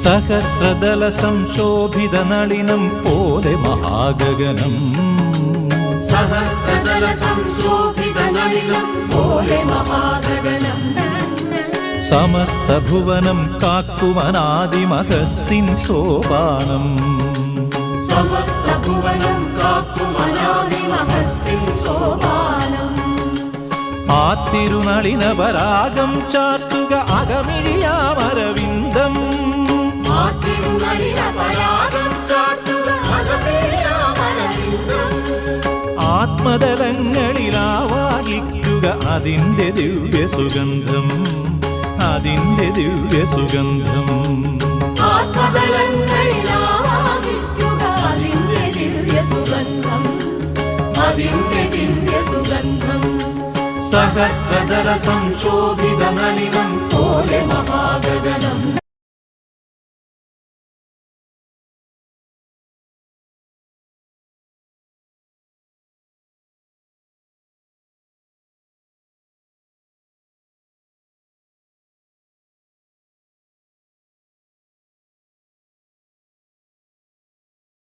സഹസ്രദല സംശോഭിത നളിനം പോലെ മഹാഗഗനം സഹസ്രദല സംശോഭിത നളിനം പോലെ മഹാഗഗനം സമസ്ത ഭുവനം കാക്കുമനാദിമഹസ്സിൻ സോപാനം സമസ്ത ഭുവനം കാക്കുമനാദിമഹസ്സിൻ സോപാനം ആ തിരുനളിന പരാഗം ചാർത്തുക അകമിഴിയാമരവിന്ദം ആ തിരുനളിന പരാഗം ചാർത്തുക അകമിഴിയാമരവിന്ദം ആത്മതലങ്ങളിലാവാഹിക്കുക അതിൻ്റെ ദിവ്യ സുഗന്ധം അതിൻ്റെ ദിവ്യ സുഗന്ധം ആത്മതലങ്ങളിലാവാഹിക്കുക അതിൻ്റെ ദിവ്യ സുഗന്ധം അതിൻ്റെ ദിവ്യ സുഗന്ധം സഹസ്രദല സംശോഭിത നളിനം പോലെ മഹാഗഗനം